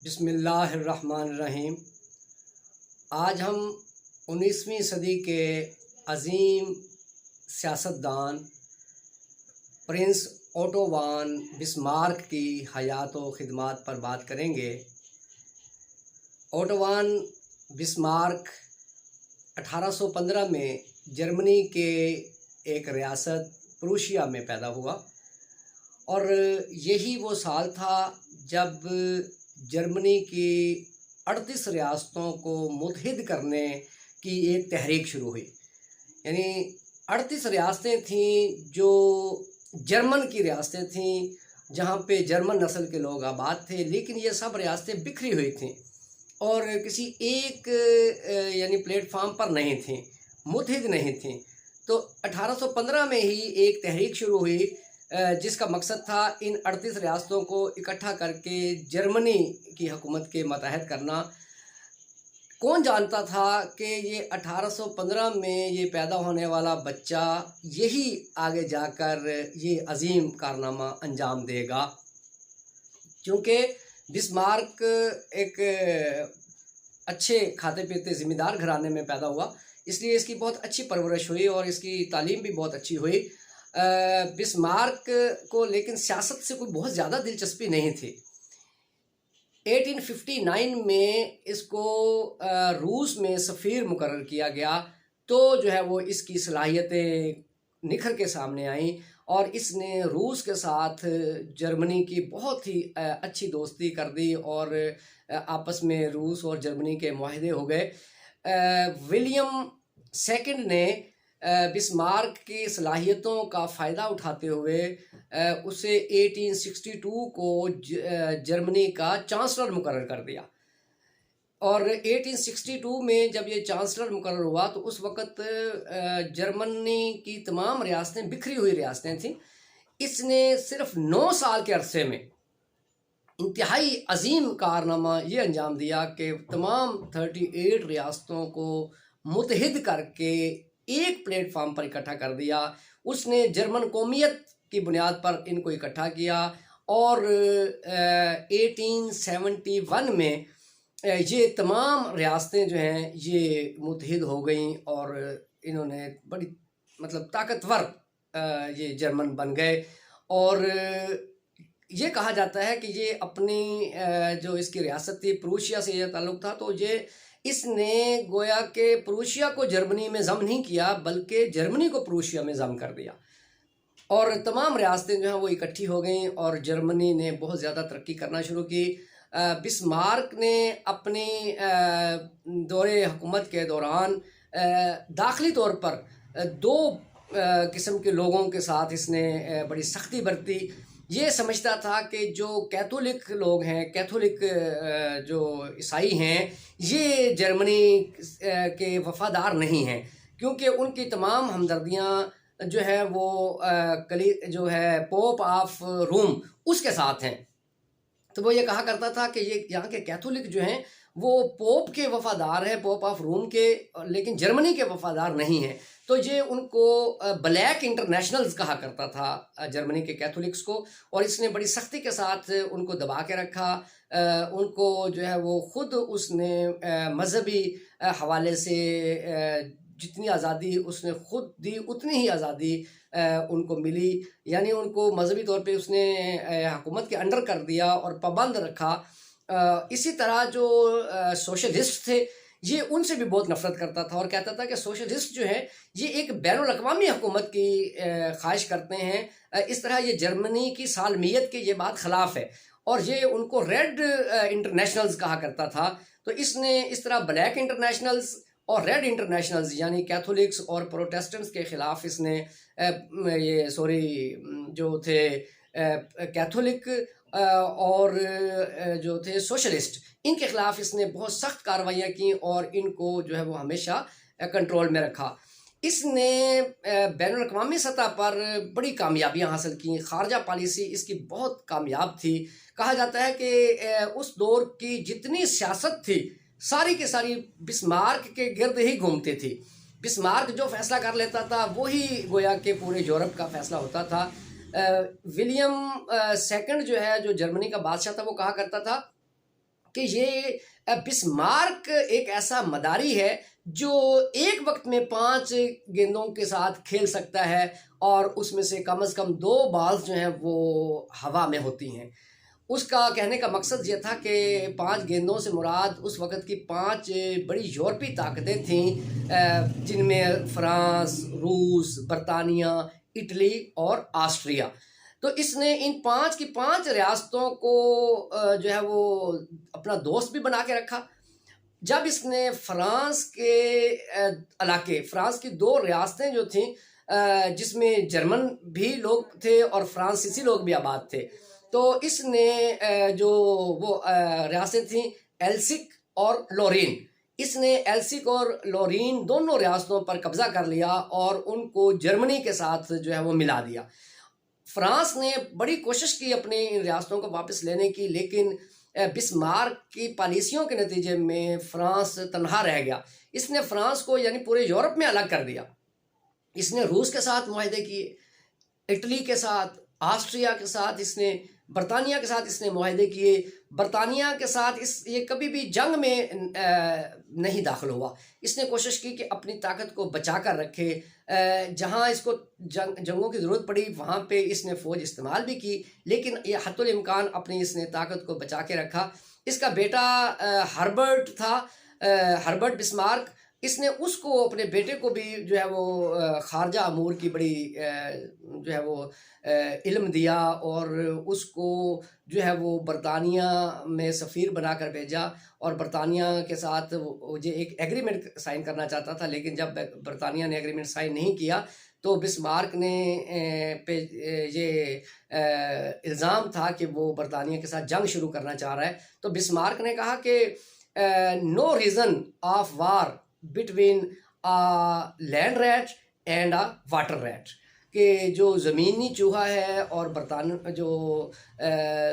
بسم اللہ الرحمن الرحیم۔ آج ہم 19ویں صدی کے عظیم سیاستدان پرنس اوٹو وان بسمارک کی حیات و خدمات پر بات کریں گے۔ اوٹو وان بسمارک 1815 میں جرمنی کے ایک ریاست پروشیا میں پیدا ہوا، اور یہی وہ سال تھا جب جرمنی کی 38 ریاستوں کو متحد کرنے کی ایک تحریک شروع ہوئی۔ یعنی 38 ریاستیں تھیں جو جرمن کی ریاستیں تھیں، جہاں پہ جرمن نسل کے لوگ آباد تھے، لیکن یہ سب ریاستیں بکھری ہوئی تھیں اور کسی ایک یعنی پلیٹ فارم پر نہیں تھیں، متحد نہیں تھیں۔ تو 1815 میں ہی ایک تحریک شروع ہوئی جس کا مقصد تھا ان 38 ریاستوں کو اکٹھا کر کے جرمنی کی حکومت کے متحد کرنا۔ کون جانتا تھا کہ یہ 1815 میں یہ پیدا ہونے والا بچہ یہی آگے جا کر یہ عظیم کارنامہ انجام دے گا، کیونکہ بسمارک ایک اچھے کھاتے پیتے ذمہ دار گھرانے میں پیدا ہوا، اس لیے اس کی بہت اچھی پرورش ہوئی اور اس کی تعلیم بھی بہت اچھی ہوئی۔ بسمارک کو لیکن سیاست سے کوئی بہت زیادہ دلچسپی نہیں تھی۔ 1859 میں اس کو روس میں سفیر مقرر کیا گیا، تو جو ہے وہ اس کی صلاحیتیں نکھر کے سامنے آئیں اور اس نے روس کے ساتھ جرمنی کی بہت ہی اچھی دوستی کر دی اور آپس میں روس اور جرمنی کے معاہدے ہو گئے۔ ولیم سیکنڈ نے بسمارک کی صلاحیتوں کا فائدہ اٹھاتے ہوئے اسے 1862 کو جرمنی کا چانسلر مقرر کر دیا، اور 1862 میں جب یہ چانسلر مقرر ہوا تو اس وقت جرمنی کی تمام ریاستیں بکھری ہوئی ریاستیں تھیں۔ اس نے صرف 9 سال کے عرصے میں انتہائی عظیم کارنامہ یہ انجام دیا کہ تمام 38 ریاستوں کو متحد کر کے ایک پلیٹ فارم پر اکٹھا کر دیا۔ اس نے جرمن قومیت کی بنیاد پر ان کو اکٹھا کیا، اور 1871 میں یہ تمام ریاستیں جو ہیں یہ متحد ہو گئیں اور انہوں نے بڑی طاقتور یہ جرمن بن گئے۔ اور یہ کہا جاتا ہے کہ یہ اپنی جو اس کی ریاست تھی پروشیا سے یہ تعلق تھا، تو یہ اس نے گویا کہ پروشیا کو جرمنی میں ضم نہیں کیا بلکہ جرمنی کو پروشیا میں ضم کر دیا، اور تمام ریاستیں جو ہیں وہ اکٹھی ہو گئیں اور جرمنی نے بہت زیادہ ترقی کرنا شروع کی۔ بسمارک نے اپنی دور حکومت کے دوران داخلی طور پر 2 قسم کے لوگوں کے ساتھ اس نے بڑی سختی برتی۔ یہ سمجھتا تھا کہ جو کیتھولک لوگ ہیں، کیتھولک جو عیسائی ہیں، یہ جرمنی کے وفادار نہیں ہیں، کیونکہ ان کی تمام ہمدردیاں جو ہے وہ جو ہے پوپ آف روم اس کے ساتھ ہیں۔ تو وہ یہ کہا کرتا تھا کہ یہ یہاں کے کیتھولک جو ہیں وہ پوپ کے وفادار ہیں، پوپ آف روم کے، لیکن جرمنی کے وفادار نہیں ہیں۔ تو یہ ان کو بلیک انٹرنیشنلز کہا کرتا تھا جرمنی کے کیتھولکس کو، اور اس نے بڑی سختی کے ساتھ ان کو دبا کے رکھا۔ ان کو جو ہے وہ خود اس نے مذہبی حوالے سے جتنی آزادی اس نے خود دی اتنی ہی آزادی ان کو ملی، یعنی ان کو مذہبی طور پہ اس نے حکومت کے انڈر کر دیا اور پابند رکھا۔ اسی طرح جو سوشلسٹ تھے یہ ان سے بھی بہت نفرت کرتا تھا اور کہتا تھا کہ سوشلسٹ جو ہے یہ ایک بین الاقوامی حکومت کی خواہش کرتے ہیں، اس طرح یہ جرمنی کی سالمیت کے یہ بات خلاف ہے، اور یہ ان کو ریڈ انٹرنیشنلز کہا کرتا تھا۔ تو اس نے اس طرح بلیک انٹرنیشنلز اور ریڈ انٹرنیشنلز یعنی کیتھولکس اور پروٹیسٹنٹس کے خلاف اس نے جو تھے کیتھولک اور جو تھے سوشلسٹ، ان کے خلاف اس نے بہت سخت کارروائیاں کی اور ان کو جو ہے وہ ہمیشہ کنٹرول میں رکھا۔ اس نے بین الاقوامی سطح پر بڑی کامیابیاں حاصل کیں، خارجہ پالیسی اس کی بہت کامیاب تھی۔ کہا جاتا ہے کہ اس دور کی جتنی سیاست تھی ساری کی ساری بسمارک کے گرد ہی گھومتی تھی۔ بسمارک جو فیصلہ کر لیتا تھا وہی گویا کہ پورے یورپ کا فیصلہ ہوتا تھا۔ ولیم سیکنڈ جو ہے جو جرمنی کا بادشاہ تھا وہ کہا کرتا تھا کہ یہ بسمارک ایک ایسا مداری ہے جو ایک وقت میں 5 گیندوں کے ساتھ کھیل سکتا ہے، اور اس میں سے کم از کم 2 بالز جو ہیں وہ ہوا میں ہوتی ہیں۔ اس کا کہنے کا مقصد یہ تھا کہ 5 گیندوں سے مراد اس وقت کی 5 بڑی یورپی طاقتیں تھیں، جن میں فرانس، روس، برطانیہ، اٹلی اور آسٹریا۔ تو اس نے ان 5 کی 5 ریاستوں کو جو ہے وہ اپنا دوست بھی بنا کے رکھا۔ جب اس نے فرانس کے علاقے، فرانس کی 2 ریاستیں جو تھیں جس میں جرمن بھی لوگ تھے اور فرانسیسی لوگ بھی آباد تھے، تو اس نے جو وہ ریاستیں تھیں ایلسک اور لورین، اس نے ایلسک اور لورین دونوں ریاستوں پر قبضہ کر لیا اور ان کو جرمنی کے ساتھ جو ہے وہ ملا دیا۔ فرانس نے بڑی کوشش کی اپنے ان ریاستوں کو واپس لینے کی، لیکن بسمارک کی پالیسیوں کے نتیجے میں فرانس تنہا رہ گیا۔ اس نے فرانس کو یعنی پورے یورپ میں الگ کر دیا۔ اس نے روس کے ساتھ معاہدے کیے، اٹلی کے ساتھ، آسٹریا کے ساتھ، اس نے برطانیہ کے ساتھ اس نے معاہدے کیے۔ برطانیہ کے ساتھ یہ کبھی بھی جنگ میں نہیں داخل ہوا۔ اس نے کوشش کی کہ اپنی طاقت کو بچا کر رکھے، جہاں اس کو جنگوں کی ضرورت پڑی وہاں پہ اس نے فوج استعمال بھی کی، لیکن یہ حتی الامکان اپنی اس نے طاقت کو بچا کے رکھا۔ اس کا بیٹا ہربرٹ تھا، ہربرٹ بسمارک، اس نے اس کو اپنے بیٹے کو بھی جو ہے وہ خارجہ امور کی بڑی جو ہے وہ علم دیا، اور اس کو جو ہے وہ برطانیہ میں سفیر بنا کر بھیجا، اور برطانیہ کے ساتھ وہ جو ایک ایگریمنٹ سائن کرنا چاہتا تھا، لیکن جب برطانیہ نے ایگریمنٹ سائن نہیں کیا تو بسمارک نے پہ یہ الزام تھا کہ وہ برطانیہ کے ساتھ جنگ شروع کرنا چاہ رہا ہے۔ تو بسمارک نے کہا کہ no reason of war between land rat and water rat, کہ جو زمینی چوہا ہے اور جو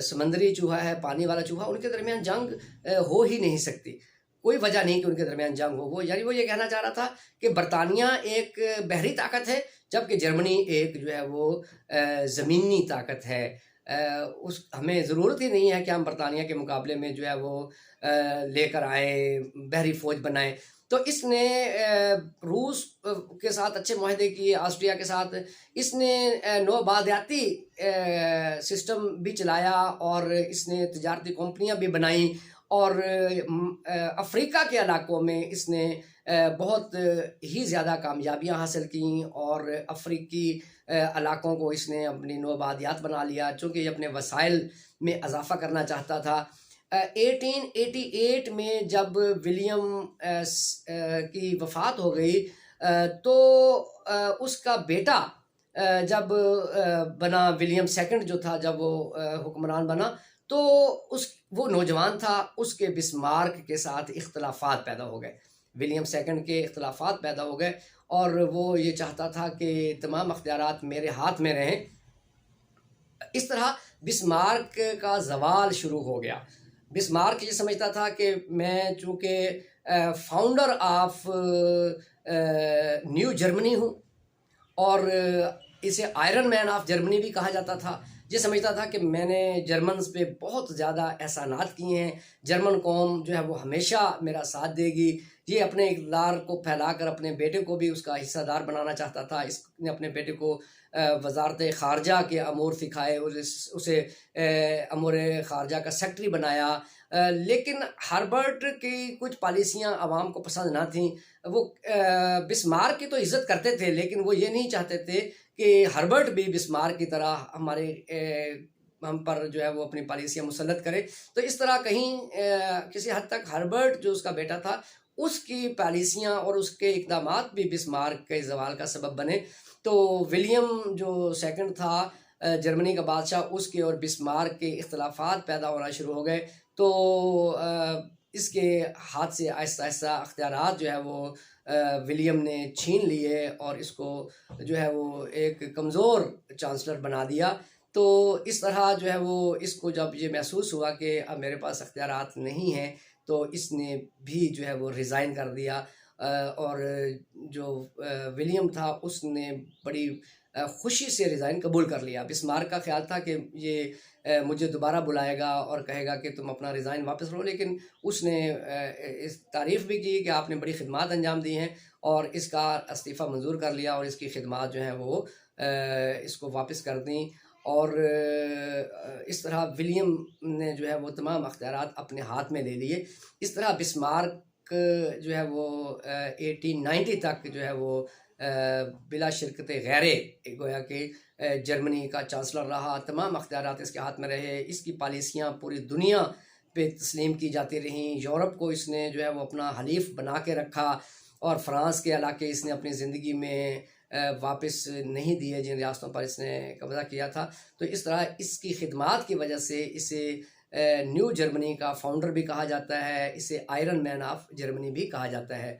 سمندری چوہا ہے، پانی والا چوہا، ان کے درمیان جنگ ہو ہی نہیں سکتی، کوئی وجہ نہیں کہ ان کے درمیان جنگ ہو۔ یعنی وہ یہ کہنا چاہ رہا تھا کہ برطانیہ ایک بحری طاقت ہے، جبکہ جرمنی ایک جو ہے وہ زمینی طاقت ہے۔ ہمیں ضرورت ہی نہیں ہے کہ ہم برطانیہ کے مقابلے میں جو ہے وہ لے کر آئیں، بحری فوج بنائیں۔ تو اس نے روس کے ساتھ اچھے معاہدے کیے، آسٹریا کے ساتھ اس نے نوآبادیاتی سسٹم بھی چلایا، اور اس نے تجارتی کمپنیاں بھی بنائیں، اور افریقہ کے علاقوں میں اس نے بہت ہی زیادہ کامیابیاں حاصل کیں، اور افریقی علاقوں کو اس نے اپنی نوآبادیات بنا لیا، چونکہ یہ اپنے وسائل میں اضافہ کرنا چاہتا تھا۔ 1888 میں جب ولیم کی وفات ہو گئی تو اس کا بیٹا جب بنا، ولیم سیکنڈ جو تھا، جب وہ حکمران بنا تو وہ نوجوان تھا، اس کے بسمارک کے ساتھ اختلافات پیدا ہو گئے، ولیم سیکنڈ کے اختلافات پیدا ہو گئے، اور وہ یہ چاہتا تھا کہ تمام اختیارات میرے ہاتھ میں رہیں۔ اس طرح بسمارک کا زوال شروع ہو گیا۔ بسمارک یہ سمجھتا تھا کہ میں چونکہ فاؤنڈر آف نیو جرمنی ہوں، اور اسے آئرن مین آف جرمنی بھی کہا جاتا تھا، یہ سمجھتا تھا کہ میں نے جرمنز پہ بہت زیادہ احسانات کیے ہیں، جرمن قوم جو ہے وہ ہمیشہ میرا ساتھ دے گی۔ یہ اپنے اقتدار کو پھیلا کر اپنے بیٹے کو بھی اس کا حصہ دار بنانا چاہتا تھا۔ اس نے اپنے بیٹے کو وزارت خارجہ کے امور سکھائے، اسے امور خارجہ کا سیکٹری بنایا، لیکن ہربرٹ کی کچھ پالیسیاں عوام کو پسند نہ تھیں۔ وہ بسمارک کی تو عزت کرتے تھے، لیکن وہ یہ نہیں چاہتے تھے کہ ہربرٹ بھی بسمارک کی طرح ہم پر جو ہے وہ اپنی پالیسیاں مسلط کرے۔ تو اس طرح کہیں کسی حد تک ہربرٹ جو اس کا بیٹا تھا، اس کی پالیسیاں اور اس کے اقدامات بھی بسمارک کے زوال کا سبب بنے۔ تو ولیم جو سیکنڈ تھا جرمنی کا بادشاہ، اس کے اور بسمارک کے اختلافات پیدا ہونا شروع ہو گئے، تو اس کے ہاتھ سے آہستہ آہستہ اختیارات جو ہے وہ ولیم نے چھین لیے، اور اس کو جو ہے وہ ایک کمزور چانسلر بنا دیا۔ تو اس طرح جو ہے وہ اس کو جب یہ محسوس ہوا کہ اب میرے پاس اختیارات نہیں ہیں، تو اس نے بھی جو ہے وہ ریزائن کر دیا، اور جو ولیم تھا اس نے بڑی خوشی سے ریزائن قبول کر لیا۔ بسمارک کا خیال تھا کہ یہ مجھے دوبارہ بلائے گا اور کہے گا کہ تم اپنا ریزائن واپس لو، لیکن اس نے اس تعریف بھی کی کہ آپ نے بڑی خدمات انجام دی ہیں اور اس کا استعفیٰ منظور کر لیا اور اس کی خدمات جو ہیں وہ اس کو واپس کر دیں، اور اس طرح ولیم نے جو ہے وہ تمام اختیارات اپنے ہاتھ میں لے لیے۔ اس طرح بسمارک جو ہے وہ 1890 تک جو ہے وہ بلا شرکت غیرے گویا کہ جرمنی کا چانسلر رہا، تمام اختیارات اس کے ہاتھ میں رہے، اس کی پالیسیاں پوری دنیا پہ تسلیم کی جاتی رہیں، یورپ کو اس نے جو ہے وہ اپنا حلیف بنا کے رکھا، اور فرانس کے علاقے اس نے اپنی زندگی میں واپس نہیں دیے جن ریاستوں پر اس نے قبضہ کیا تھا۔ تو اس طرح اس کی خدمات کی وجہ سے اسے نیو جرمنی کا فاؤنڈر بھی کہا جاتا ہے، اسے آئرن مین آف جرمنی بھی کہا جاتا ہے۔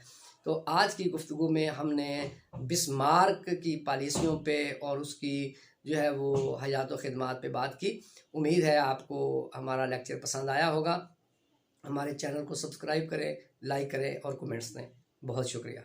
تو آج کی گفتگو میں ہم نے بسمارک کی پالیسیوں پہ اور اس کی جو ہے وہ حیات و خدمات پہ بات کی۔ امید ہے آپ کو ہمارا لیکچر پسند آیا ہوگا۔ ہمارے چینل کو سبسکرائب کریں، لائک کریں اور کومنٹس دیں۔ بہت شکریہ۔